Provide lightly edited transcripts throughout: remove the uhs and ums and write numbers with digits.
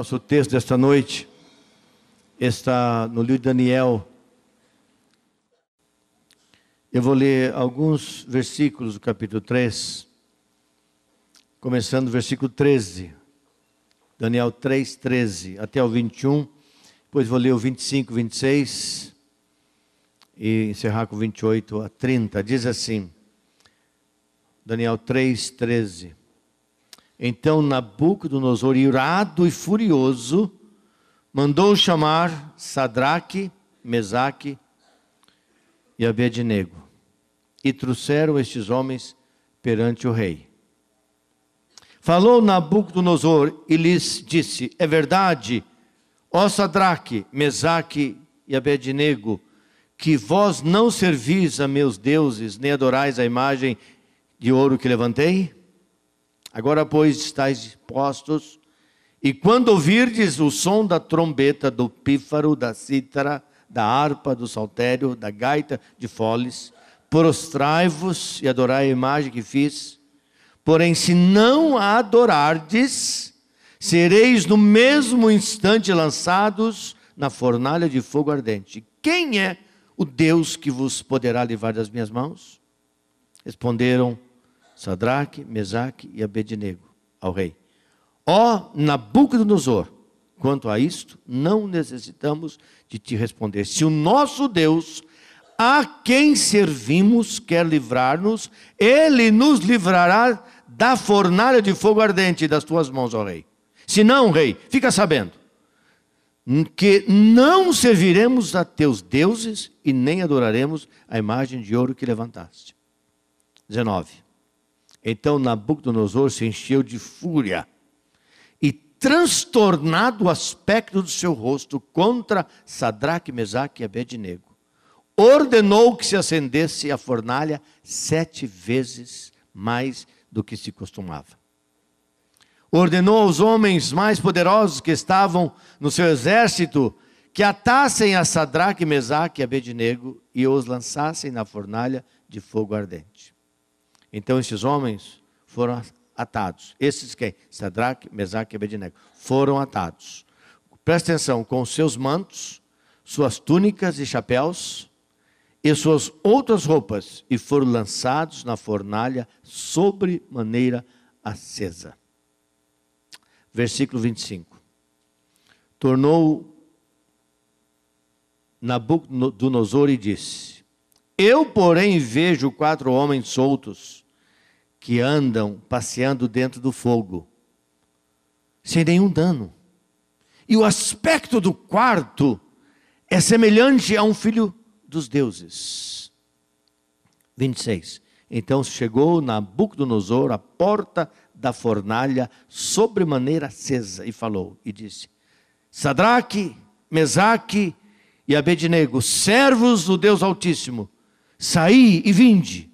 Nosso texto desta noite está no livro de Daniel. Eu vou ler alguns versículos do capítulo 3, começando no versículo 13. Daniel 3, 13 até o 21. Depois vou ler o 25, 26 e encerrar com 28 a 30. Diz assim, Daniel 3, 13. Então Nabucodonosor, irado e furioso, mandou chamar Sadraque, Mesaque e Abednego. E trouxeram estes homens perante o rei. Falou Nabucodonosor e lhes disse: é verdade, ó Sadraque, Mesaque e Abednego, que vós não servis a meus deuses, nem adorais a imagem de ouro que levantei? Agora, pois, estáis postos, e quando ouvirdes o som da trombeta, do pífaro, da cítara, da harpa, do saltério, da gaita de foles, prostrai-vos e adorai a imagem que fiz. Porém, se não a adorardes, sereis no mesmo instante lançados na fornalha de fogo ardente. Quem é o Deus que vos poderá livrar das minhas mãos? Responderam Sadraque, Mesaque e Abednego ao rei: ó Nabucodonosor, quanto a isto, não necessitamos de te responder. Se o nosso Deus, a quem servimos, quer livrar-nos, ele nos livrará da fornalha de fogo ardente das tuas mãos, ó rei. Se não, rei, fica sabendo que não serviremos a teus deuses e nem adoraremos a imagem de ouro que levantaste. 19. Então Nabucodonosor se encheu de fúria e, transtornado o aspecto do seu rosto contra Sadraque, Mesaque e Abednego, ordenou que se acendesse a fornalha 7 vezes mais do que se costumava. Ordenou aos homens mais poderosos que estavam no seu exército que atassem a Sadraque, Mesaque e Abednego e os lançassem na fornalha de fogo ardente. Então esses homens foram atados. Esses quem? Sadraque, Mesaque e Abednego. Foram atados. Presta atenção, com seus mantos, suas túnicas e chapéus e suas outras roupas, e foram lançados na fornalha sobre maneira acesa. Versículo 25. Tornou Nabucodonosor e disse: eu, porém, vejo 4 homens soltos que andam passeando dentro do fogo, sem nenhum dano. E o aspecto do quarto é semelhante a um filho dos deuses. 26. Então chegou Nabucodonosor à porta da fornalha sobremaneira acesa e falou e disse: Sadraque, Mesaque e Abednego, servos do Deus Altíssimo, saí e vinde.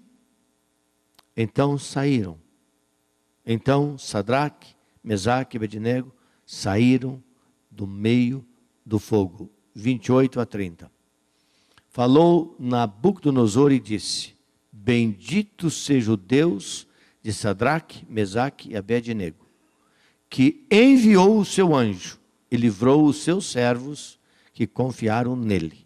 Então saíram. Então Sadraque, Mesaque e Abednego saíram do meio do fogo. 28 a 30. Falou Nabucodonosor e disse: bendito seja o Deus de Sadraque, Mesaque e Abednego, que enviou o seu anjo e livrou os seus servos que confiaram nele,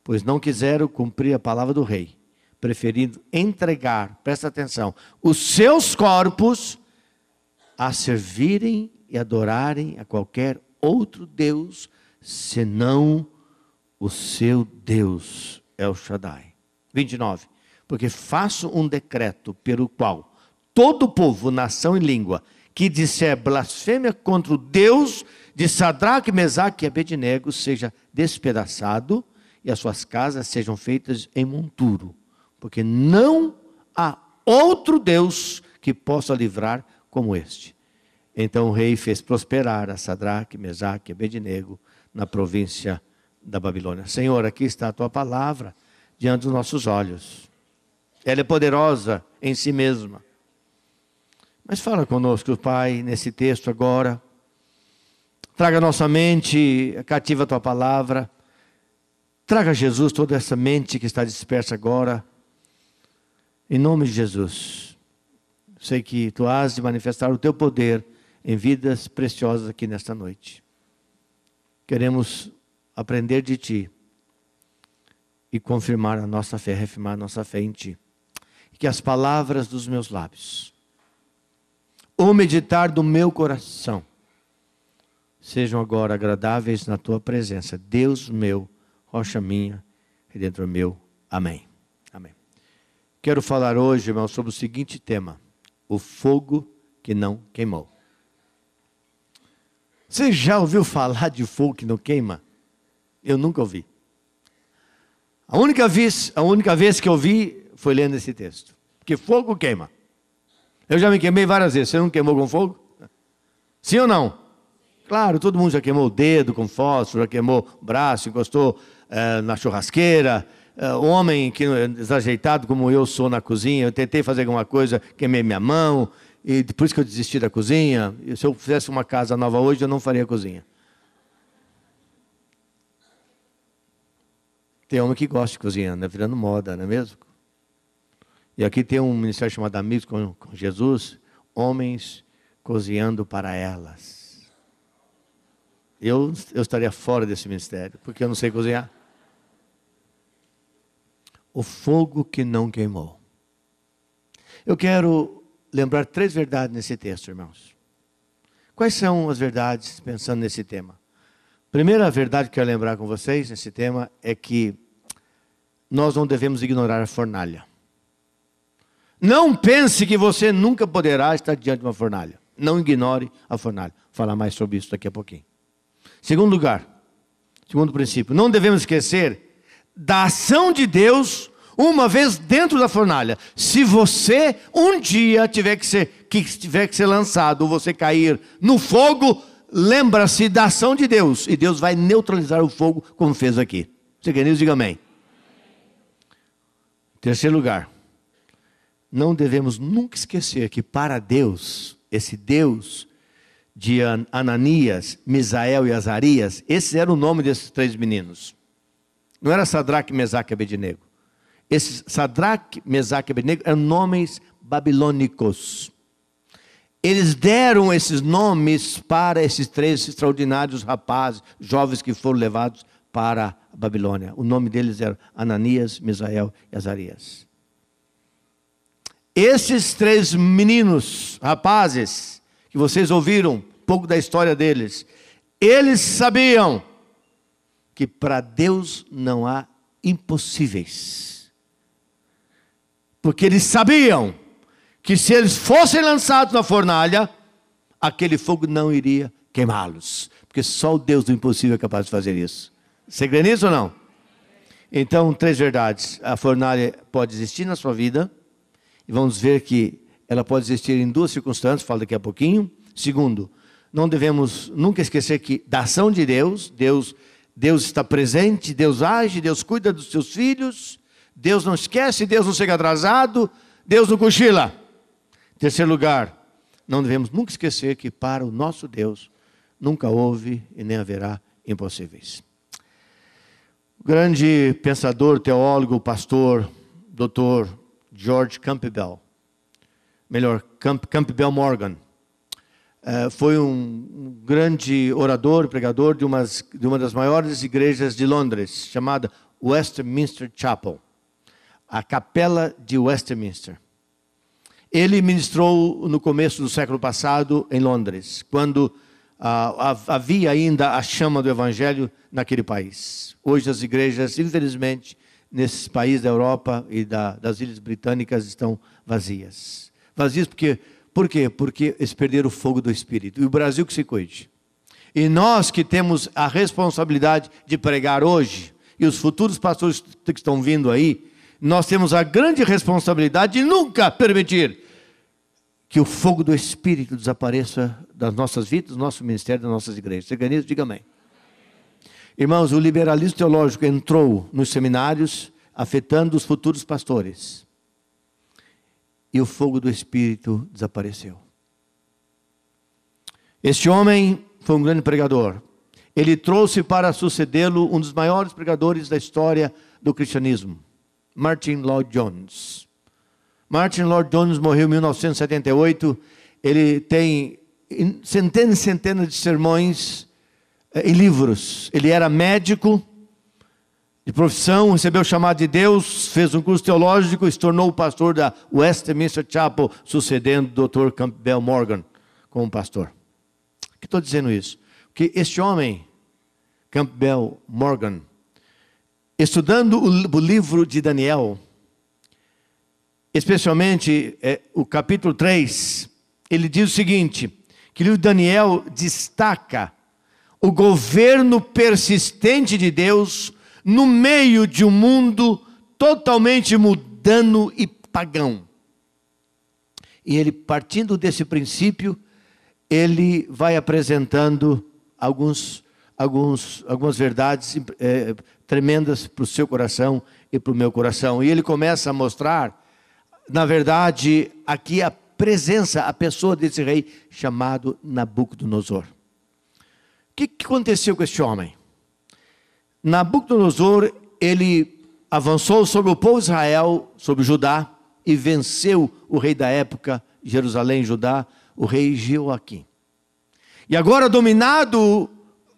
pois não quiseram cumprir a palavra do rei, preferindo entregar, presta atenção, os seus corpos a servirem e adorarem a qualquer outro Deus, senão o seu Deus El Shaddai. 29. Porque faço um decreto pelo qual todo povo, nação e língua que disser blasfêmia contra o Deus de Sadraque, Mesaque e Abednego seja despedaçado e as suas casas sejam feitas em monturo, porque não há outro Deus que possa livrar como este. Então o rei fez prosperar a Sadraque, Mesaque e Abednego na província da Babilônia. Senhor, aqui está a tua palavra diante dos nossos olhos. Ela é poderosa em si mesma. Mas fala conosco, Pai, nesse texto agora. Traga a nossa mente cativa a tua palavra. Traga a Jesus toda essa mente que está dispersa agora. Em nome de Jesus. Sei que tu has de manifestar o teu poder em vidas preciosas aqui nesta noite. queremos aprender de Ti e confirmar a nossa fé, reafirmar a nossa fé em Ti. E que as palavras dos meus lábios, o meditar do meu coração, sejam agora agradáveis na Tua presença. Deus meu, rocha minha, Redentor meu. Amém. Amém. Quero falar hoje, irmão, sobre o seguinte tema: o fogo que não queimou. Você já ouviu falar de fogo que não queima? Eu nunca ouvi. A única vez que eu ouvi foi lendo esse texto. Porque fogo queima. Eu já me queimei várias vezes. Você não queimou com fogo? Sim ou não? Claro, todo mundo já queimou o dedo com fósforo, já queimou o braço, encostou na churrasqueira. Homem que desajeitado como eu sou na cozinha, eu tentei fazer alguma coisa, queimei minha mão, e depois que eu desisti da cozinha. E se eu fizesse uma casa nova hoje, eu não faria cozinha. Tem homem que gosta de cozinhar, né? Virando moda, não é mesmo? E aqui tem um ministério chamado Amigos com Jesus, homens cozinhando para elas. Eu estaria fora desse ministério, porque eu não sei cozinhar. O fogo que não queimou. Eu quero lembrar 3 verdades nesse texto, irmãos. Quais são as verdades pensando nesse tema? Primeira verdade que eu quero lembrar com vocês nesse tema é que nós não devemos ignorar a fornalha. Não pense que você nunca poderá estar diante de uma fornalha. Não ignore a fornalha. Vou falar mais sobre isso daqui a pouquinho. Segundo lugar, segundo princípio, não devemos esquecer da ação de Deus uma vez dentro da fornalha. Se você um dia tiver que ser lançado, ou você cair no fogo, lembra-se da ação de Deus, e Deus vai neutralizar o fogo, como fez aqui. Você quer isso? Diga amém. Terceiro lugar, não devemos nunca esquecer que para Deus, esse Deus de Ananias, Misael e Azarias, esse era o nome desses 3 meninos. Não era Sadraque, Mesaque e Abednego. Esses Sadraque, Mesaque e Abednego eram nomes babilônicos. Eles deram esses nomes para esses 3 extraordinários rapazes, jovens que foram levados para a Babilônia. O nome deles era Ananias, Misael e Azarias. Esses 3 meninos, rapazes, que vocês ouviram um pouco da história deles, eles sabiam que para Deus não há impossíveis. Porque eles sabiam que se eles fossem lançados na fornalha, aquele fogo não iria queimá-los. Porque só o Deus do impossível é capaz de fazer isso. Você crê nisso ou não? Então, 3 verdades. A fornalha pode existir na sua vida. E vamos ver que ela pode existir em 2 circunstâncias, falo daqui a pouquinho. Segundo, não devemos nunca esquecer que da ação de Deus está presente, Deus age, Deus cuida dos seus filhos, Deus não esquece, Deus não chega atrasado, Deus não cochila. Terceiro lugar, não devemos nunca esquecer que para o nosso Deus nunca houve e nem haverá impossíveis. O grande pensador, teólogo, pastor, doutor George Campbell, Campbell Morgan, foi um grande orador, pregador de uma das maiores igrejas de Londres, chamada Westminster Chapel, a Capela de Westminster. Ele ministrou no começo do século passado em Londres, quando havia ainda a chama do Evangelho naquele país. Hoje as igrejas, infelizmente, nesses países da Europa e das Ilhas Britânicas estão vazias. Vazias por quê? Porque eles perderam o fogo do Espírito. E o Brasil que se cuide. E nós que temos a responsabilidade de pregar hoje, e os futuros pastores que estão vindo aí, nós temos a grande responsabilidade de nunca permitir que o fogo do Espírito desapareça das nossas vidas, do nosso ministério, das nossas igrejas. Você quer isso? Diga amém. Irmãos, o liberalismo teológico entrou nos seminários, afetando os futuros pastores. E o fogo do Espírito desapareceu. Este homem foi um grande pregador. Ele trouxe para sucedê-lo um dos maiores pregadores da história do cristianismo, Martin Lloyd-Jones. Martin Lloyd-Jones morreu em 1978. Ele tem centenas e centenas de sermões em livros. Ele era médico de profissão, recebeu o chamado de Deus, fez um curso teológico e se tornou o pastor da Westminster Chapel, sucedendo o Dr. Campbell Morgan como pastor. Por que estou dizendo isso? Porque este homem, Campbell Morgan, estudando o livro de Daniel, especialmente o capítulo 3, ele diz o seguinte, que o livro de Daniel destaca o governo persistente de Deus no meio de um mundo totalmente mundano e pagão. E ele, partindo desse princípio, ele vai apresentando algumas verdades tremendas para o seu coração e para o meu coração. E ele começa a mostrar, na verdade, aqui a presença, a pessoa desse rei chamado Nabucodonosor. O que aconteceu com este homem? Nabucodonosor, ele avançou sobre o povo de Israel, sobre Judá, e venceu o rei da época, Jerusalém, Judá, o rei Jeoaquim. E agora, dominado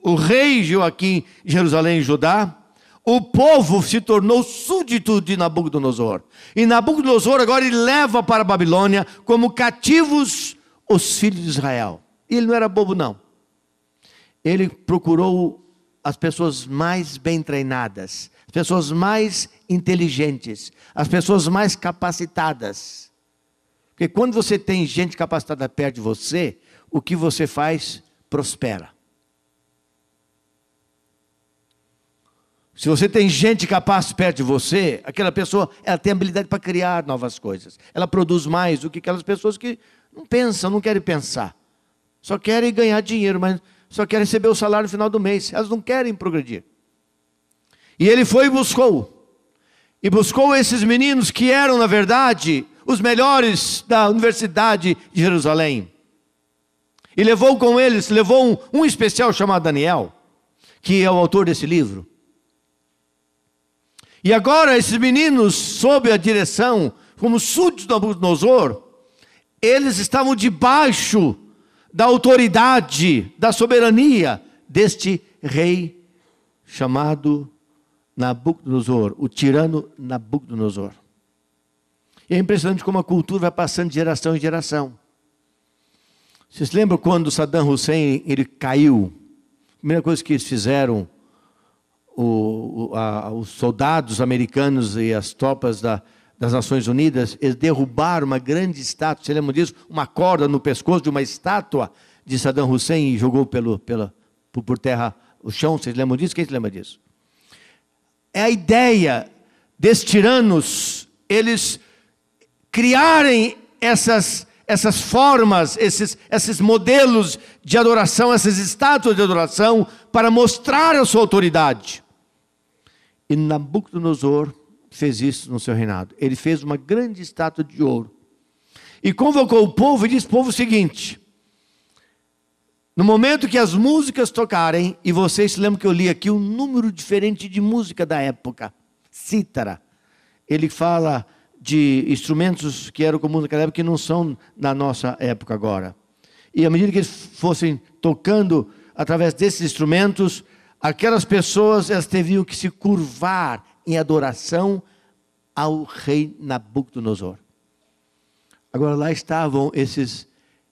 o rei Jeoaquim, Jerusalém e Judá, o povo se tornou súdito de Nabucodonosor. E Nabucodonosor agora ele leva para a Babilônia como cativos os filhos de Israel. E ele não era bobo, não. Ele procurou as pessoas mais bem treinadas, as pessoas mais inteligentes, as pessoas mais capacitadas. Porque quando você tem gente capacitada perto de você, o que você faz prospera. Se você tem gente capaz perto de você, aquela pessoa ela tem habilidade para criar novas coisas. Ela produz mais do que aquelas pessoas que não pensam, não querem pensar. Só querem ganhar dinheiro, mas só querem receber o salário no final do mês. Elas não querem progredir. E ele foi e buscou esses meninos que eram, na verdade, os melhores da Universidade de Jerusalém. E levou um especial chamado Daniel, que é o autor desse livro. E agora esses meninos, sob a direção, como súditos de Nabucodonosor, eles estavam debaixo da autoridade, da soberania deste rei chamado Nabucodonosor, o tirano Nabucodonosor. E é impressionante como a cultura vai passando de geração em geração. Vocês lembram quando Saddam Hussein ele caiu? A primeira coisa que eles fizeram, os soldados americanos e as tropas das Nações Unidas, eles derrubaram uma grande estátua, você lembra disso? Uma corda no pescoço de uma estátua de Saddam Hussein e jogou por terra o chão, vocês lembram disso? Quem se lembra disso? É a ideia desses tiranos, eles criarem essas formas, esses modelos de adoração, essas estátuas de adoração, para mostrar a sua autoridade. E Nabucodonosor fez isso no seu reinado. Ele fez uma grande estátua de ouro. E convocou o povo e disse ao povo o seguinte: no momento que as músicas tocarem, e vocês se lembram que eu li aqui um número diferente de música da época, cítara. Ele fala de instrumentos que eram comuns naquela época, que não são na nossa época agora. E à medida que eles fossem tocando através desses instrumentos, aquelas pessoas elas teriam que se curvar em adoração ao rei Nabucodonosor. Agora lá estavam esses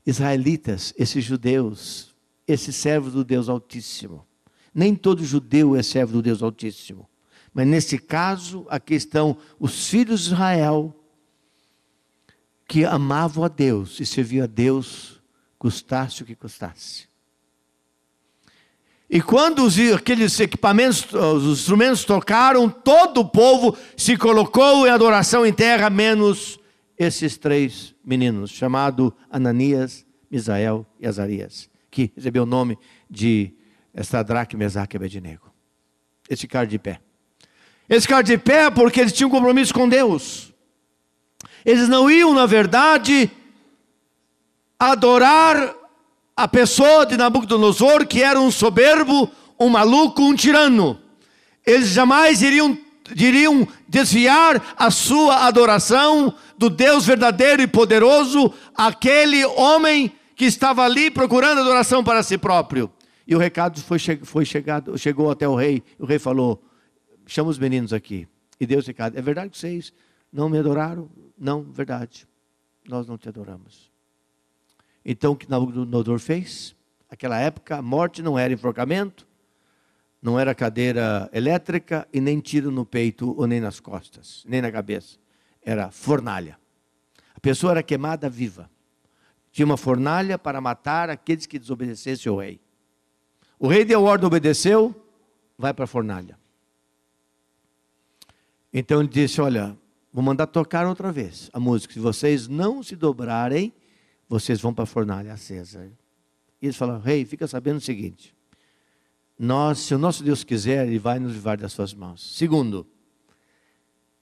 israelitas, esses judeus, esses servos do Deus Altíssimo. Nem todo judeu é servo do Deus Altíssimo. Mas nesse caso, aqui estão os filhos de Israel, que amavam a Deus e serviam a Deus, custasse o que custasse. E quando aqueles equipamentos, os instrumentos tocaram, todo o povo se colocou em adoração em terra, menos esses três meninos, chamados Ananias, Misael e Azarias, que recebeu o nome de Sadraque, Mesaque e Abednego. Eles ficaram de pé. Eles ficaram de pé porque eles tinham um compromisso com Deus. Eles não iam, na verdade, adorar a pessoa de Nabucodonosor, que era um soberbo, um maluco, um tirano. Eles jamais iriam desviar a sua adoração do Deus verdadeiro e poderoso, aquele homem que estava ali procurando adoração para si próprio. E o recado chegou até o rei. O rei falou: chama os meninos aqui. E deu esse recado: é verdade que vocês não me adoraram? Não, verdade. Nós não te adoramos. Então o que Nabucodonosor fez? Naquela época a morte não era enforcamento, não era cadeira elétrica e nem tiro no peito ou nem nas costas, nem na cabeça. Era fornalha. A pessoa era queimada viva. Tinha uma fornalha para matar aqueles que desobedecessem ao rei. O rei deu ordem, obedeceu, vai para a fornalha. Então ele disse: olha, vou mandar tocar outra vez a música. Se vocês não se dobrarem, vocês vão para a fornalha acesa. E eles falaram: rei, fica sabendo o seguinte: se o nosso Deus quiser, Ele vai nos livrar das suas mãos. Segundo,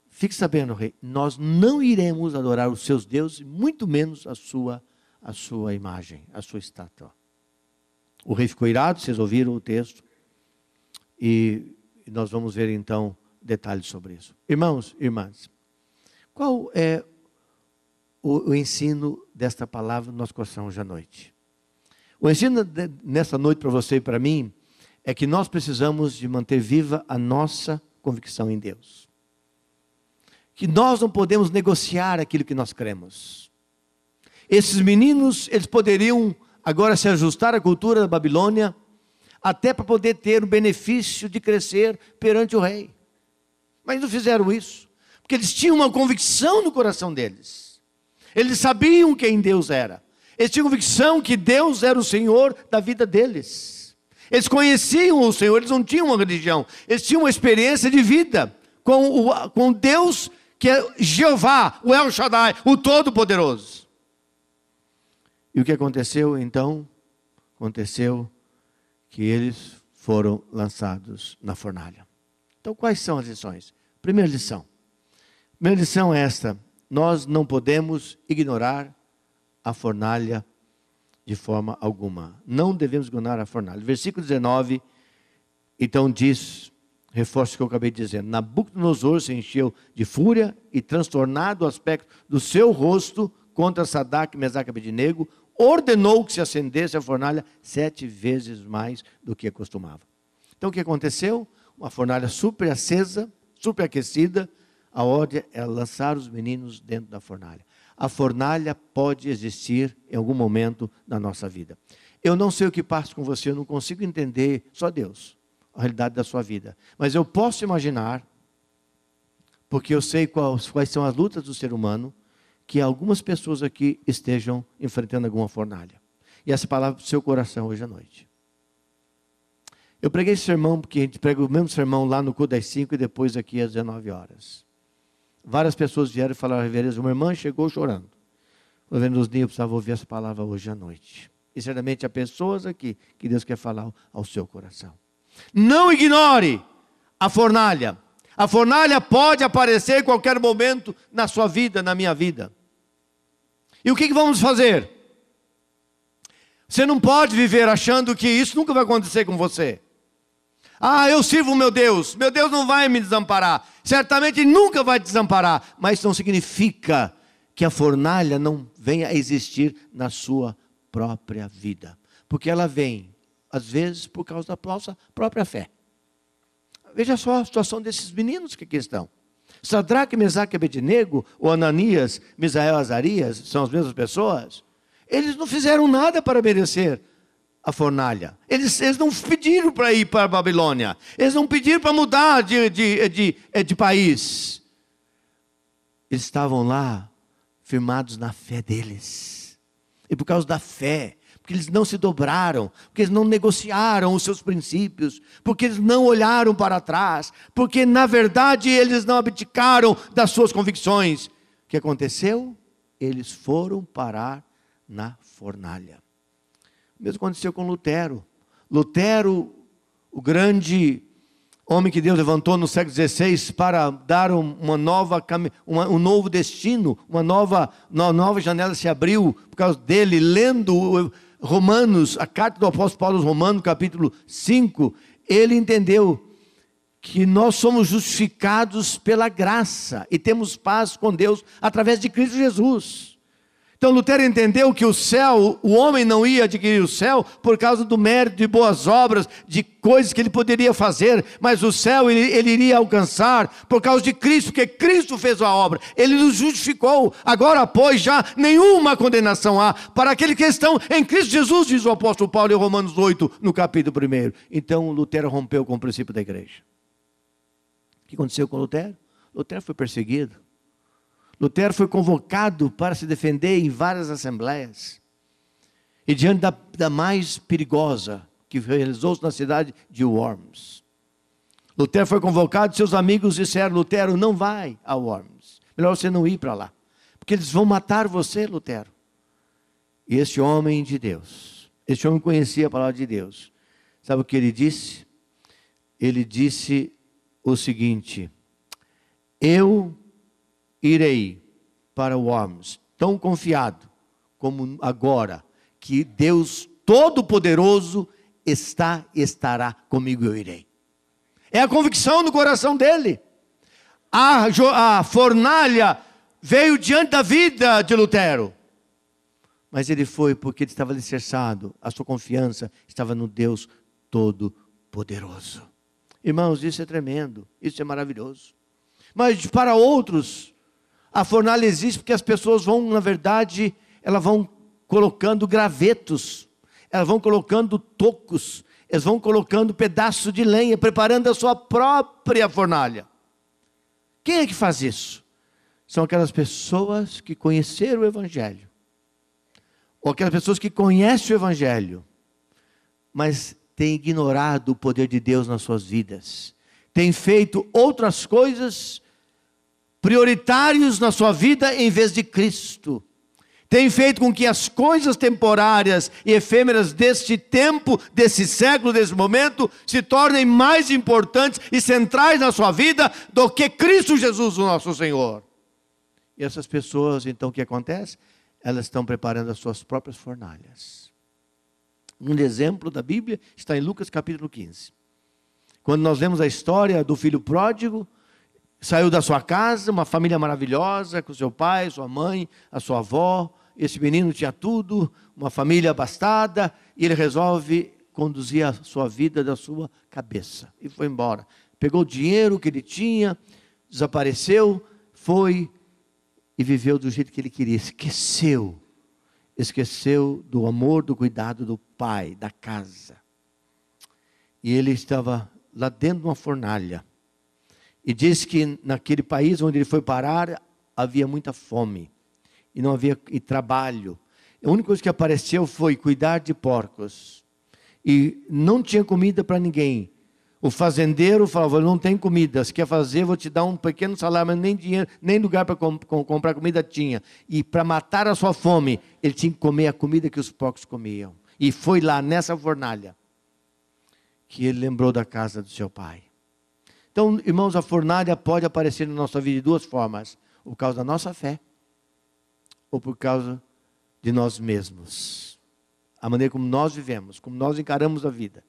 fique sabendo, rei, nós não iremos adorar os seus deuses, muito menos a sua imagem, a sua estátua. O rei ficou irado, vocês ouviram o texto, e nós vamos ver então detalhes sobre isso. Irmãos, irmãs, qual é o ensino desta palavra no nosso coração hoje à noite? O ensino nessa noite para você e para mim é que nós precisamos de manter viva a nossa convicção em Deus. Que nós não podemos negociar aquilo que nós cremos. Esses meninos, eles poderiam agora se ajustar à cultura da Babilônia, até para poder ter o benefício de crescer perante o rei. Mas não fizeram isso, porque eles tinham uma convicção no coração deles. Eles sabiam quem Deus era. Eles tinham convicção que Deus era o Senhor da vida deles. Eles conheciam o Senhor, eles não tinham uma religião. Eles tinham uma experiência de vida com Deus, que é Jeová, o El Shaddai, o Todo-Poderoso. E o que aconteceu então? Aconteceu que eles foram lançados na fornalha. Então quais são as lições? Primeira lição é esta: nós não podemos ignorar a fornalha de forma alguma. Não devemos ignorar a fornalha. Versículo 19, então diz, reforço o que eu acabei de dizer: Nabucodonosor se encheu de fúria e, transtornado o aspecto do seu rosto contra Sadraque, Mesaque e Abednego, ordenou que se acendesse a fornalha 7 vezes mais do que costumava. Então o que aconteceu? Uma fornalha super acesa, super aquecida. A ordem é lançar os meninos dentro da fornalha. A fornalha pode existir em algum momento na nossa vida. Eu não sei o que passa com você, eu não consigo entender, só Deus, a realidade da sua vida. Mas eu posso imaginar, porque eu sei quais são as lutas do ser humano, que algumas pessoas aqui estejam enfrentando alguma fornalha. E essa palavra para o seu coração hoje à noite. Eu preguei esse sermão, porque a gente prega o mesmo sermão lá no culto das 5 e depois aqui às 19 horas. Várias pessoas vieram e falaram: reverendo, uma irmã chegou chorando. O reverendo Osninho precisava ouvir essa palavra hoje à noite. E certamente há pessoas aqui que Deus quer falar ao seu coração. Não ignore a fornalha. A fornalha pode aparecer em qualquer momento na sua vida, na minha vida. E o que vamos fazer? Você não pode viver achando que isso nunca vai acontecer com você. Ah, eu sirvo o meu Deus não vai me desamparar. Certamente Ele nunca vai te desamparar. Mas isso não significa que a fornalha não venha a existir na sua própria vida. Porque ela vem, às vezes, por causa da nossa própria fé. Veja só a situação desses meninos que aqui estão. Sadraque, Mesaque e Abednego, ou Ananias, Misael e Azarias, são as mesmas pessoas. Eles não fizeram nada para merecer a fornalha. Eles não pediram para ir para a Babilônia. Eles não pediram para mudar de país. Eles estavam lá firmados na fé deles. E por causa da fé, porque eles não se dobraram, porque eles não negociaram os seus princípios, porque eles não olharam para trás, porque na verdade eles não abdicaram das suas convicções. O que aconteceu? Eles foram parar na fornalha. O mesmo aconteceu com Lutero. Lutero, o grande homem que Deus levantou no século XVI para dar um novo destino, uma nova janela se abriu por causa dele, lendo Romanos, a carta do apóstolo Paulo aos Romanos, capítulo 5, ele entendeu que nós somos justificados pela graça e temos paz com Deus através de Cristo Jesus. Então Lutero entendeu que o céu, o homem não ia adquirir o céu por causa do mérito de boas obras, de coisas que ele poderia fazer, mas o céu ele iria alcançar por causa de Cristo, porque Cristo fez a obra, ele nos justificou. Agora, pois, já nenhuma condenação há para aqueles que estão em Cristo Jesus, diz o apóstolo Paulo em Romanos 8, no capítulo 1. Então Lutero rompeu com o princípio da igreja. O que aconteceu com Lutero? Lutero foi perseguido. Lutero foi convocado para se defender em várias assembleias. E diante da mais perigosa, que realizou-se na cidade de Worms. Lutero foi convocado, seus amigos disseram: Lutero, não vai a Worms. Melhor você não ir para lá. Porque eles vão matar você, Lutero. E esse homem de Deus, esse homem conhecia a palavra de Deus. Sabe o que ele disse? Ele disse o seguinte: eu irei para Worms, tão confiado como agora, que Deus Todo-Poderoso estará comigo, eu irei. É a convicção no coração dele. A fornalha veio diante da vida de Lutero. Mas ele foi porque ele estava alicerçado, a sua confiança estava no Deus Todo-Poderoso. Irmãos, isso é tremendo, isso é maravilhoso. Mas para outros, a fornalha existe porque as pessoas vão, na verdade, elas vão colocando gravetos, elas vão colocando tocos, elas vão colocando pedaços de lenha, preparando a sua própria fornalha. Quem é que faz isso? São aquelas pessoas que conheceram o Evangelho, ou aquelas pessoas que conhecem o Evangelho, mas têm ignorado o poder de Deus nas suas vidas, têm feito outras coisas prioritários na sua vida em vez de Cristo. Tem feito com que as coisas temporárias e efêmeras deste tempo, desse século, desse momento, se tornem mais importantes e centrais na sua vida do que Cristo Jesus, o nosso Senhor. E essas pessoas, então, o que acontece? Elas estão preparando as suas próprias fornalhas. Um exemplo da Bíblia está em Lucas capítulo 15. Quando nós lemos a história do filho pródigo, saiu da sua casa, uma família maravilhosa, com seu pai, sua mãe, a sua avó. Esse menino tinha tudo, uma família abastada, e ele resolve conduzir a sua vida da sua cabeça. E foi embora. Pegou o dinheiro que ele tinha, desapareceu, foi e viveu do jeito que ele queria. Esqueceu do amor, do cuidado do pai, da casa. E ele estava lá dentro de uma fornalha. E diz que naquele país onde ele foi parar, havia muita fome. E não havia trabalho. A única coisa que apareceu foi cuidar de porcos. E não tinha comida para ninguém. O fazendeiro falava: não tem comida, se quer fazer, vou te dar um pequeno salário, mas nem dinheiro, nem lugar para comprar comida tinha. E para matar a sua fome, ele tinha que comer a comida que os porcos comiam. E foi lá, nessa fornalha, que ele lembrou da casa do seu pai. Então, irmãos, a fornalha pode aparecer na nossa vida de duas formas: ou por causa da nossa fé, ou por causa de nós mesmos. A maneira como nós vivemos, como nós encaramos a vida,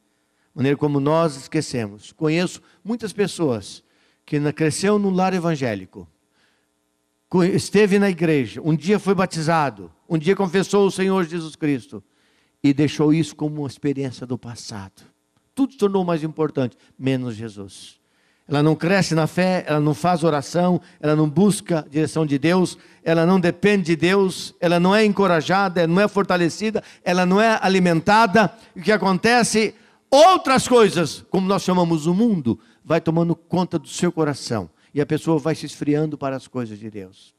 a maneira como nós esquecemos. Conheço muitas pessoas que cresceram num lar evangélico, esteve na igreja, um dia foi batizado, um dia confessou o Senhor Jesus Cristo, e deixou isso como uma experiência do passado. Tudo se tornou mais importante, menos Jesus. Ela não cresce na fé, ela não faz oração, ela não busca a direção de Deus, ela não depende de Deus, ela não é encorajada, ela não é fortalecida, ela não é alimentada. E o que acontece? Outras coisas, como nós chamamos o mundo, vai tomando conta do seu coração. E a pessoa vai se esfriando para as coisas de Deus.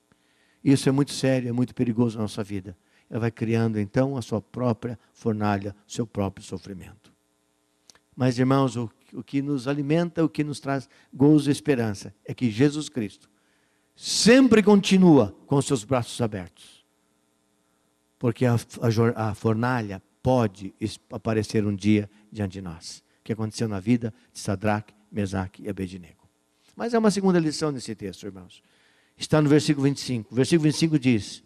Isso é muito sério, é muito perigoso na nossa vida. Ela vai criando então a sua própria fornalha, o seu próprio sofrimento. Mas, irmãos, o que nos alimenta, o que nos traz gozo e esperança, é que Jesus Cristo sempre continua com os seus braços abertos. Porque a fornalha pode aparecer um dia diante de nós. O que aconteceu na vida de Sadraque, Mesaque e Abednego. Mas há uma segunda lição nesse texto, irmãos. Está no versículo 25. O versículo 25 diz: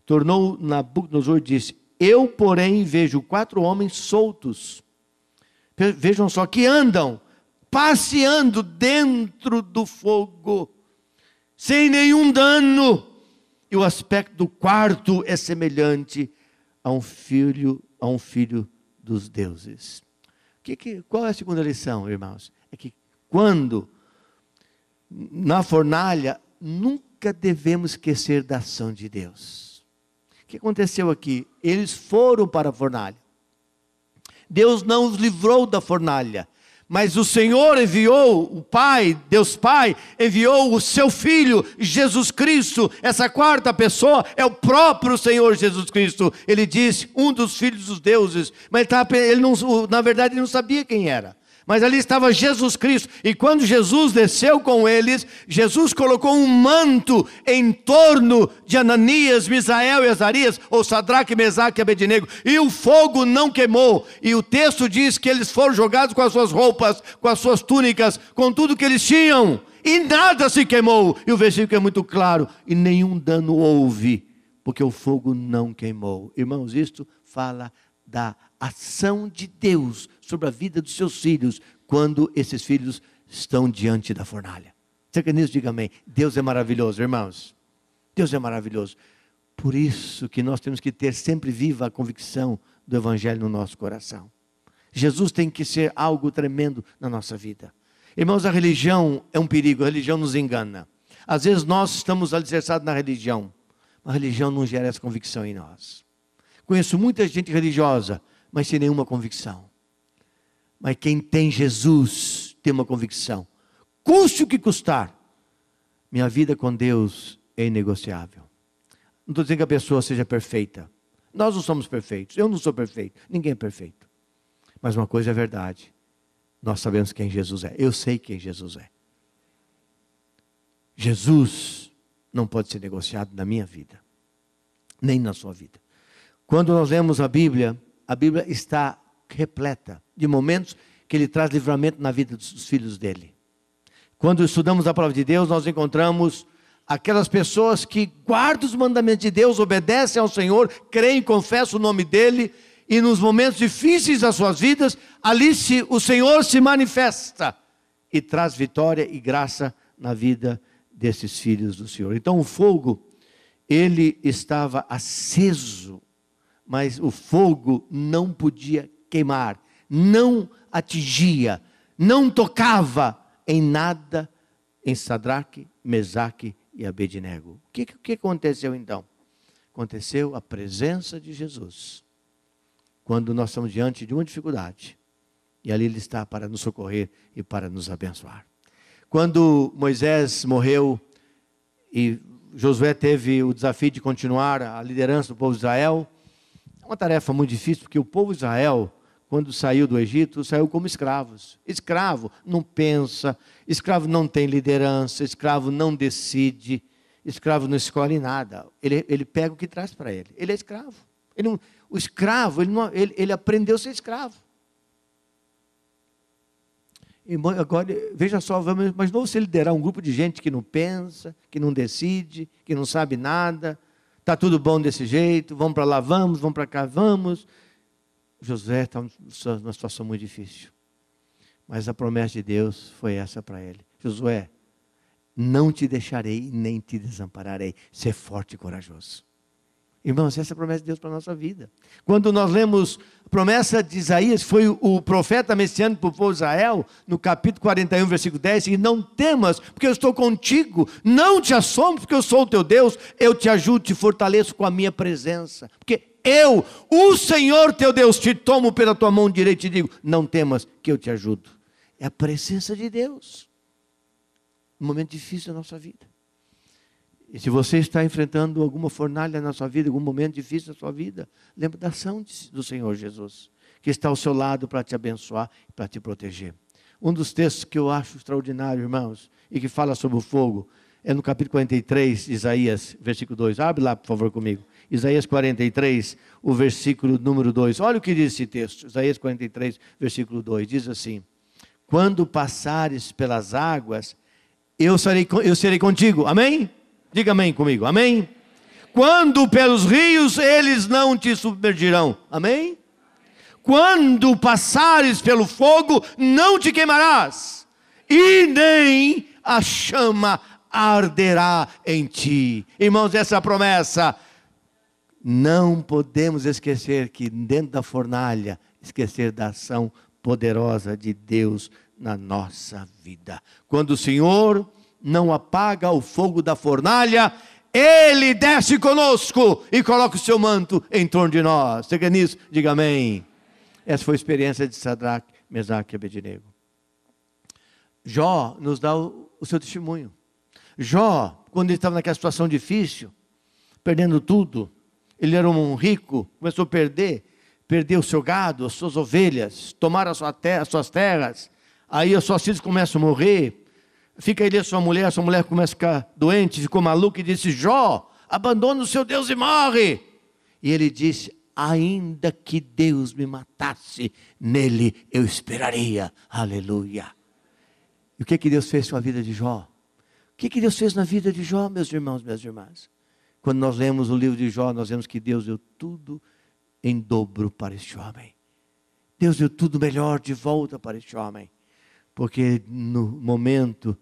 tornou Nabucodonosor e disse: eu, porém, vejo 4 homens soltos. Vejam só, que andam passeando dentro do fogo, sem nenhum dano. E o aspecto do quarto é semelhante a um filho dos deuses. Qual é a segunda lição, irmãos? É que quando na fornalha, nunca devemos esquecer da ação de Deus. O que aconteceu aqui? Eles foram para a fornalha. Deus não os livrou da fornalha, mas o Senhor enviou, o Pai, Deus Pai, enviou o seu Filho, Jesus Cristo. Essa quarta pessoa é o próprio Senhor Jesus Cristo. Ele disse, um dos filhos dos deuses, mas na verdade ele não sabia quem era. Mas ali estava Jesus Cristo, e quando Jesus desceu com eles, Jesus colocou um manto em torno de Ananias, Misael e Azarias, ou Sadraque, Mesaque e Abednego, e o fogo não queimou, e o texto diz que eles foram jogados com as suas roupas, com as suas túnicas, com tudo que eles tinham, e nada se queimou, e o versículo é muito claro, e nenhum dano houve, porque o fogo não queimou. Irmãos, isto fala da ação de Deus sobre a vida dos seus filhos, quando esses filhos estão diante da fornalha. Você quer nisso? Diga amém. Deus é maravilhoso, irmãos. Deus é maravilhoso. Por isso que nós temos que ter sempre viva a convicção do Evangelho no nosso coração. Jesus tem que ser algo tremendo na nossa vida. Irmãos, a religião é um perigo, a religião nos engana. Às vezes nós estamos alicerçados na religião, mas a religião não gera essa convicção em nós. Conheço muita gente religiosa, mas sem nenhuma convicção. Mas quem tem Jesus tem uma convicção. Custe o que custar, minha vida com Deus é inegociável. Não estou dizendo que a pessoa seja perfeita. Nós não somos perfeitos, eu não sou perfeito, ninguém é perfeito. Mas uma coisa é verdade, nós sabemos quem Jesus é, eu sei quem Jesus é. Jesus não pode ser negociado na minha vida, nem na sua vida. Quando nós lemos a Bíblia está repleta de momentos que Ele traz livramento na vida dos filhos dEle. Quando estudamos a palavra de Deus, nós encontramos aquelas pessoas que guardam os mandamentos de Deus, obedecem ao Senhor, creem, confessam o nome dEle, e nos momentos difíceis das suas vidas, ali o Senhor se manifesta e traz vitória e graça na vida desses filhos do Senhor. Então o fogo, ele estava aceso, mas o fogo não podia queimar, não atingia, não tocava em nada em Sadraque, Mesaque e Abednego. O que aconteceu então? Aconteceu a presença de Jesus. Quando nós estamos diante de uma dificuldade, e ali Ele está para nos socorrer e para nos abençoar. Quando Moisés morreu e Josué teve o desafio de continuar a liderança do povo de Israel, é uma tarefa muito difícil, porque o povo de Israel, quando saiu do Egito, saiu como escravos. Escravo não pensa, escravo não tem liderança, escravo não decide, escravo não escolhe nada. Ele pega o que traz para ele. Ele é escravo. O escravo, ele aprendeu a ser escravo. E agora, veja só, mas não você liderar um grupo de gente que não pensa, que não decide, que não sabe nada, está tudo bom desse jeito, vamos para lá, vamos para cá, vamos. José está numa situação muito difícil. Mas a promessa de Deus foi essa para ele. Josué, não te deixarei nem te desampararei. Ser forte e corajoso. Irmãos, essa é a promessa de Deus para a nossa vida. Quando nós lemos a promessa de Isaías, foi o profeta messiânico para o povo de Israel, no capítulo 41, versículo 10, e não temas, porque eu estou contigo, não te assombres, porque eu sou o teu Deus, eu te ajudo, te fortaleço com a minha presença, porque eu, o Senhor teu Deus, te tomo pela tua mão direita e te digo, não temas, que eu te ajudo. É a presença de Deus, um momento difícil da nossa vida. E se você está enfrentando alguma fornalha na sua vida, algum momento difícil na sua vida, lembre da ação do Senhor Jesus, que está ao seu lado para te abençoar e para te proteger. Um dos textos que eu acho extraordinário, irmãos, e que fala sobre o fogo, é no capítulo 43, Isaías, versículo 2. Abre lá, por favor, comigo. Isaías 43, o versículo número 2. Olha o que diz esse texto. Isaías 43, versículo 2. Diz assim: quando passares pelas águas, eu serei contigo. Amém? Diga amém comigo, amém? Quando pelos rios, eles não te submergirão, amém? Quando passares pelo fogo, não te queimarás, e nem a chama arderá em ti. Irmãos, essa é a promessa. Não podemos esquecer que dentro da fornalha, esquecer da ação poderosa de Deus na nossa vida. Quando o Senhor não apaga o fogo da fornalha, Ele desce conosco e coloca o seu manto em torno de nós. Você quer nisso? Diga amém. Essa foi a experiência de Sadraque, Mesaque e Abednego. Jó nos dá o seu testemunho. Jó, quando ele estava naquela situação difícil, perdendo tudo, ele era um rico, começou a perder o seu gado, as suas ovelhas, tomar as suas terras, aí os seus filhos começam a morrer, fica ele e a sua mulher começa a ficar doente, ficou maluca e disse: Jó, abandona o seu Deus e morre. E ele disse: ainda que Deus me matasse, nele eu esperaria. Aleluia. E o que Deus fez com a vida de Jó? O que Deus fez na vida de Jó, meus irmãos, minhas irmãs? Quando nós lemos o livro de Jó, nós vemos que Deus deu tudo em dobro para este homem. Deus deu tudo melhor de volta para este homem. Porque no momento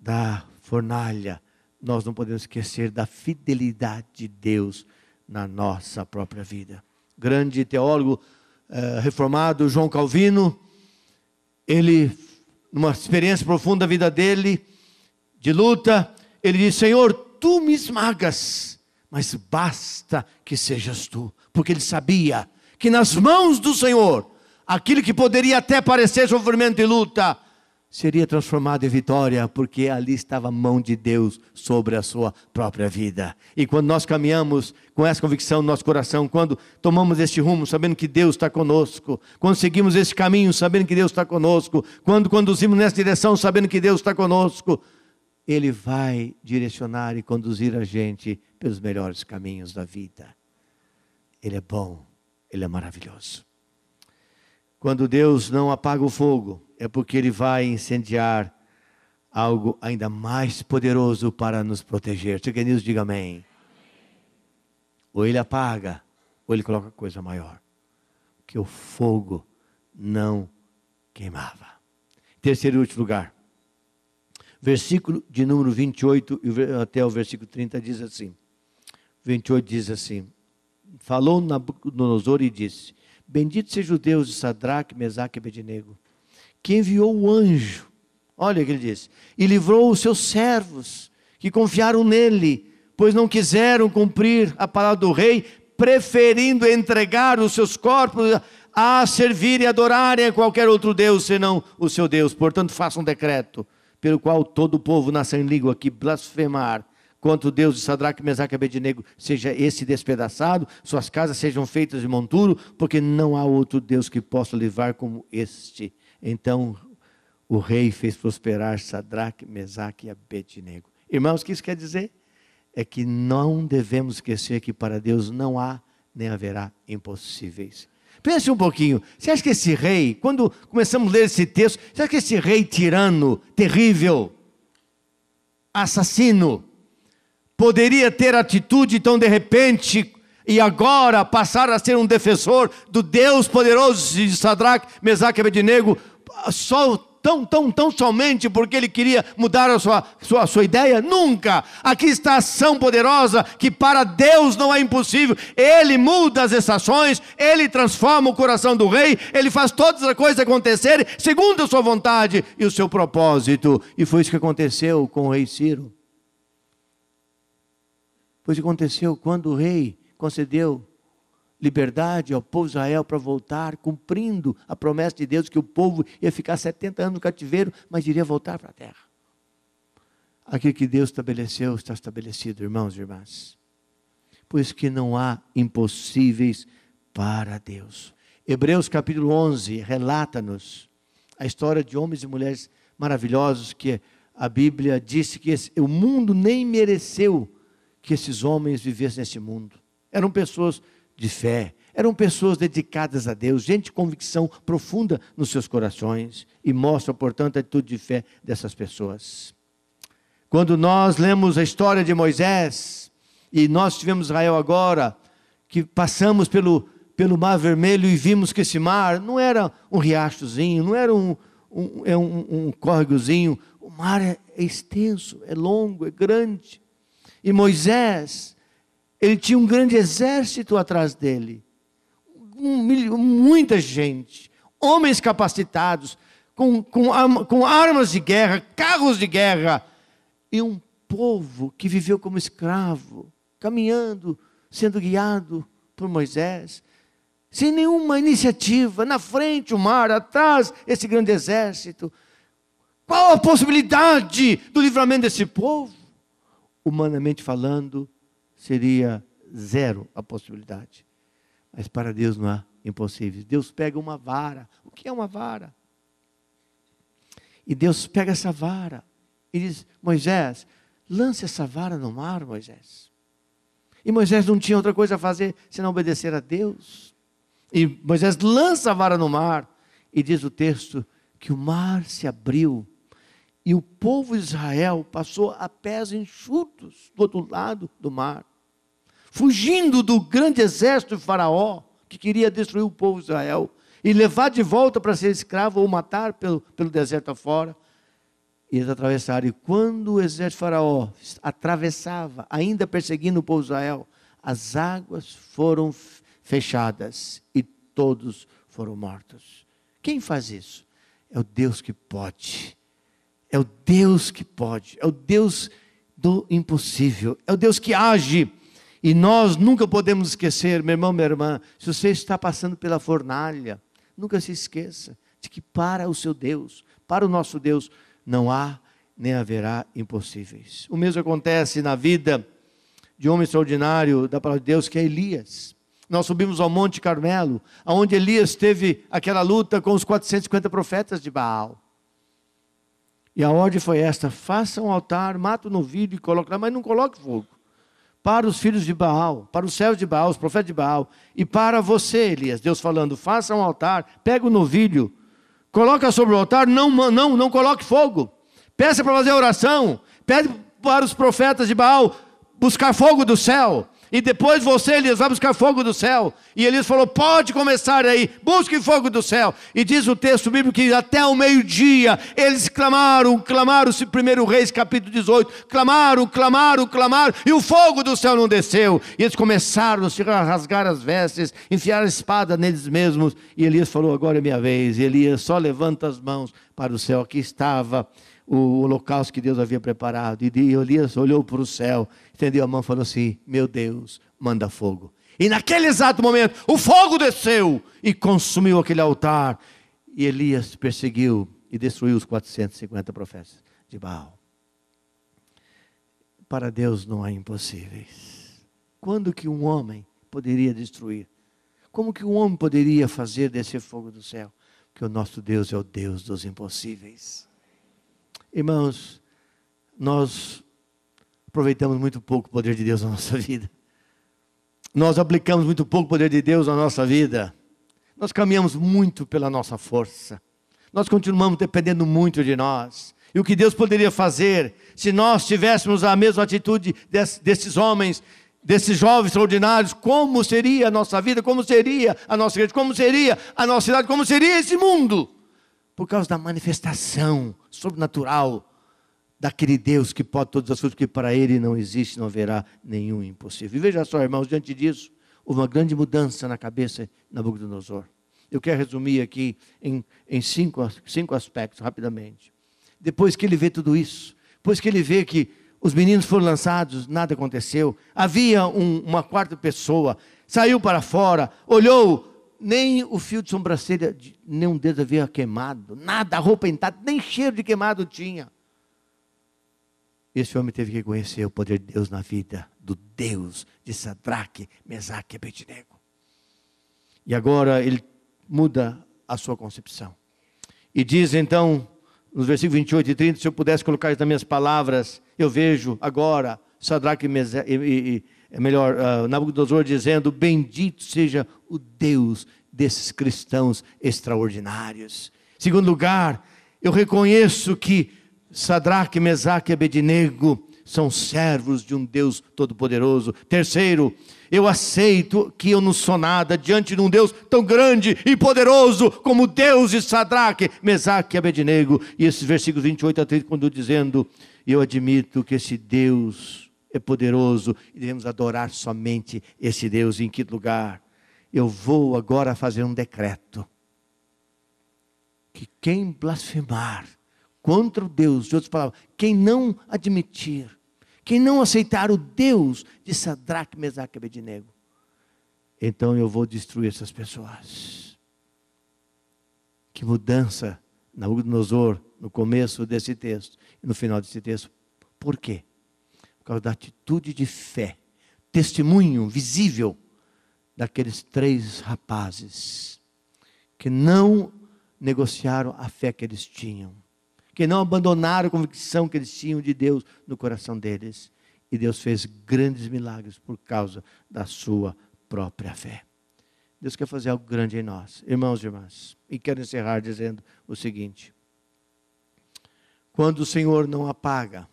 da fornalha, nós não podemos esquecer da fidelidade de Deus na nossa própria vida. Grande teólogo reformado, João Calvino, ele, numa experiência profunda da vida dele, de luta, ele diz: Senhor, tu me esmagas, mas basta que sejas tu. Porque ele sabia que nas mãos do Senhor, aquilo que poderia até parecer sofrimento e luta, seria transformado em vitória, porque ali estava a mão de Deus sobre a sua própria vida. E quando nós caminhamos com essa convicção no nosso coração, quando tomamos este rumo sabendo que Deus está conosco, quando seguimos este caminho sabendo que Deus está conosco, quando conduzimos nessa direção sabendo que Deus está conosco, Ele vai direcionar e conduzir a gente pelos melhores caminhos da vida. Ele é bom, Ele é maravilhoso. Quando Deus não apaga o fogo, é porque Ele vai incendiar algo ainda mais poderoso para nos proteger. Se quer nisso, diga amém. Ou Ele apaga, ou Ele coloca coisa maior. Que o fogo não queimava. Terceiro e último lugar. Versículo de número 28 até o versículo 30 diz assim. 28 diz assim: falou Nabucodonosor e disse: bendito seja o Deus de Sadraque, Mesaque e Abednego, que enviou o anjo, olha o que ele diz, e livrou os seus servos, que confiaram nele, pois não quiseram cumprir a palavra do rei, preferindo entregar os seus corpos a servir e adorarem a qualquer outro Deus, senão o seu Deus. Portanto, faça um decreto, pelo qual todo o povo nasce em língua que blasfemar contra o Deus de Sadraque, Mesaque e Abednego, seja esse despedaçado, suas casas sejam feitas de monturo, porque não há outro Deus que possa livrar como este. Então o rei fez prosperar Sadraque, Mesaque e Abednego. Irmãos, o que isso quer dizer? É que não devemos esquecer que para Deus não há nem haverá impossíveis. Pense um pouquinho, você acha que esse rei, quando começamos a ler esse texto, você acha que esse rei tirano, terrível, assassino, poderia ter atitude tão de repente e agora passar a ser um defensor do Deus poderoso de Sadraque, Mesaque e Abednego, tão somente porque ele queria mudar a sua ideia? Nunca! Aqui está a ação poderosa que para Deus não é impossível. Ele muda as estações, Ele transforma o coração do rei, Ele faz todas as coisas acontecerem segundo a sua vontade e o seu propósito. E foi isso que aconteceu com o rei Ciro. Foi isso que aconteceu quando o rei concedeu liberdade ao povo de Israel para voltar, cumprindo a promessa de Deus que o povo ia ficar 70 anos no cativeiro, mas iria voltar para a terra. Aquilo que Deus estabeleceu está estabelecido, irmãos e irmãs. Por isso que não há impossíveis para Deus. Hebreus capítulo 11 relata-nos a história de homens e mulheres maravilhosos que a Bíblia disse que o mundo nem mereceu que esses homens vivessem nesse mundo. Eram pessoas de fé, eram pessoas dedicadas a Deus, gente de convicção profunda nos seus corações, e mostra, portanto, a atitude de fé dessas pessoas. Quando nós lemos a história de Moisés, e nós tivemos Israel agora, que passamos pelo Mar Vermelho e vimos que esse mar não era um riachozinho, não era um córregozinho, O mar é extenso, é longo, é grande. E Moisés, ele tinha um grande exército atrás dele. Muita gente, homens capacitados, com armas de guerra, carros de guerra. E um povo que viveu como escravo, caminhando, sendo guiado por Moisés, sem nenhuma iniciativa, na frente o mar, atrás esse grande exército. Qual a possibilidade do livramento desse povo? Humanamente falando, seria zero a possibilidade. Mas para Deus não há impossíveis. Deus pega uma vara. O que é uma vara? E Deus pega essa vara e diz: Moisés, lance essa vara no mar, Moisés. E Moisés não tinha outra coisa a fazer senão obedecer a Deus. E Moisés lança a vara no mar. E diz o texto que o mar se abriu. E o povo de Israel passou a pés enxutos do outro lado do mar, fugindo do grande exército de Faraó, que queria destruir o povo de Israel, e levar de volta para ser escravo, ou matar pelo deserto afora. E eles atravessaram, e quando o exército de Faraó atravessava, ainda perseguindo o povo de Israel, as águas foram fechadas, e todos foram mortos. Quem faz isso? É o Deus que pode. É o Deus que pode, é o Deus do impossível, é o Deus que age. E nós nunca podemos esquecer, meu irmão, minha irmã, se você está passando pela fornalha, nunca se esqueça de que para o seu Deus, para o nosso Deus, não há nem haverá impossíveis. O mesmo acontece na vida de um homem extraordinário da palavra de Deus, que é Elias. Nós subimos ao Monte Carmelo, onde Elias teve aquela luta com os 450 profetas de Baal. E a ordem foi esta: faça um altar, mata o novilho e coloque lá, mas não coloque fogo. Para os filhos de Baal, para os servos de Baal, os profetas de Baal, e para você, Elias, Deus falando: faça um altar, pega o novilho, coloca sobre o altar, não coloque fogo. Peça para fazer oração, pede para os profetas de Baal buscar fogo do céu. E depois você, Elias, vai buscar fogo do céu. E Elias falou: pode começar aí, busque fogo do céu. E diz o texto bíblico que até o meio-dia eles clamaram, 1 Reis capítulo 18, clamaram, e o fogo do céu não desceu. E eles começaram a se rasgar as vestes, enfiar a espada neles mesmos. E Elias falou: agora é minha vez. E Elias só levanta as mãos para o céu. Aqui estava o holocausto que Deus havia preparado. E Elias olhou para o céu, estendeu a mão e falou assim: meu Deus, manda fogo. E naquele exato momento, o fogo desceu e consumiu aquele altar. E Elias perseguiu e destruiu os 450 profetas de Baal. Para Deus não há impossíveis. Quando que um homem poderia destruir? Como que um homem poderia fazer descer fogo do céu? Porque o nosso Deus é o Deus dos impossíveis. Irmãos, nós aproveitamos muito pouco o poder de Deus na nossa vida. Nós aplicamos muito pouco o poder de Deus na nossa vida. Nós caminhamos muito pela nossa força. Nós continuamos dependendo muito de nós. E o que Deus poderia fazer se nós tivéssemos a mesma atitude desses homens, desses jovens extraordinários? Como seria a nossa vida? Como seria a nossa igreja? Como seria a nossa cidade? Como seria esse mundo? Por causa da manifestação sobrenatural daquele Deus que pode todas as coisas, porque para Ele não existe, não haverá nenhum impossível. E veja só, irmãos, diante disso, houve uma grande mudança na cabeça de Nabucodonosor. Eu quero resumir aqui em cinco aspectos, rapidamente. Depois que ele vê tudo isso, depois que ele vê que os meninos foram lançados, nada aconteceu, havia uma quarta pessoa, saiu para fora, olhou, nem o fio de sobrancelha, nenhum deles havia queimado, nada, a roupa intacta, nem cheiro de queimado tinha. Esse homem teve que conhecer o poder de Deus na vida do Deus de Sadraque, Mesaque e Abednego. E agora ele muda a sua concepção. E diz então, nos versículos 28 e 30, se eu pudesse colocar isso nas minhas palavras, eu vejo agora Sadraque e Nabucodonosor dizendo: bendito seja o Deus desses cristãos extraordinários. Segundo lugar, eu reconheço que Sadraque, Mesaque e Abednego são servos de um Deus todo-poderoso. Terceiro, eu aceito que eu não sou nada diante de um Deus tão grande e poderoso como o Deus de Sadraque, Mesaque e Abednego. E esses versículos 28 a 30, quando dizendo, eu admito que esse Deus é poderoso e devemos adorar somente esse Deus. Em que lugar? Eu vou agora fazer um decreto. Que quem blasfemar contra o Deus, de outras palavras, quem não admitir, quem não aceitar o Deus de Sadraque, Mesaque e Abednego, então eu vou destruir essas pessoas. Que mudança, Nabucodonosor, no começo desse texto e no final desse texto. Por quê? Por causa da atitude de fé, testemunho visível daqueles 3 rapazes que não negociaram a fé que eles tinham, que não abandonaram a convicção que eles tinham de Deus no coração deles. E Deus fez grandes milagres por causa da sua própria fé. Deus quer fazer algo grande em nós, irmãos e irmãs. E quero encerrar dizendo o seguinte: quando o Senhor não apaga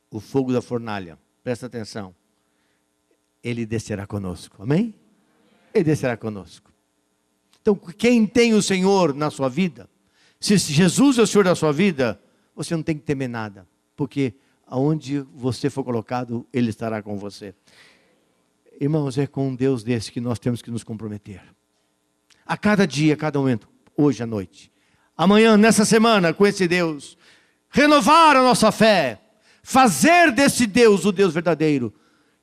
o fogo da fornalha, presta atenção, Ele descerá conosco, amém? Ele descerá conosco. Então, quem tem o Senhor na sua vida, se Jesus é o Senhor da sua vida, você não tem que temer nada, porque aonde você for colocado, Ele estará com você. Irmãos, é com um Deus desse que nós temos que nos comprometer. A cada dia, a cada momento, hoje à noite, amanhã, nessa semana, com esse Deus, renovar a nossa fé, fazer desse Deus o Deus verdadeiro.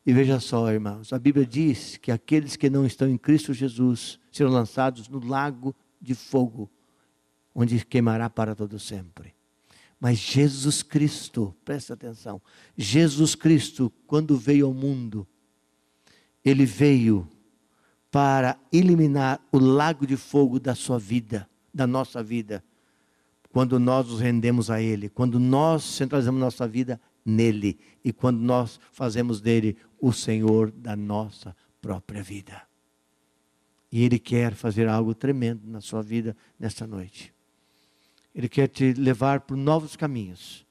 E veja só, irmãos, a Bíblia diz que aqueles que não estão em Cristo Jesus serão lançados no lago de fogo, onde queimará para todo sempre. Mas Jesus Cristo, presta atenção, Jesus Cristo, quando veio ao mundo, Ele veio para eliminar o lago de fogo da sua vida, da nossa vida, quando nós nos rendemos a Ele, quando nós centralizamos nossa vida nele, e quando nós fazemos dele o Senhor da nossa própria vida. E Ele quer fazer algo tremendo na sua vida nesta noite. Ele quer te levar por novos caminhos,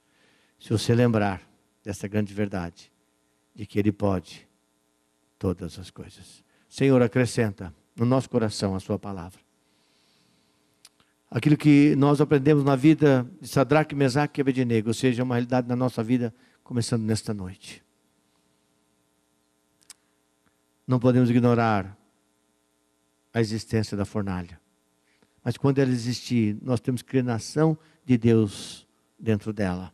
se você lembrar dessa grande verdade, de que Ele pode todas as coisas. Senhor, acrescenta no nosso coração a sua palavra. Aquilo que nós aprendemos na vida de Sadraque, Mesaque e Abednego, seja uma realidade na nossa vida, começando nesta noite. Não podemos ignorar a existência da fornalha. Mas quando ela existir, nós temos que crer na ação de Deus dentro dela.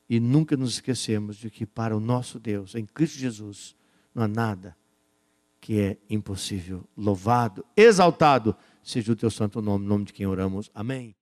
E nunca nos esquecemos de que para o nosso Deus, em Cristo Jesus, não há nada que é impossível. Louvado, exaltado seja o teu santo nome, em nome de quem oramos. Amém.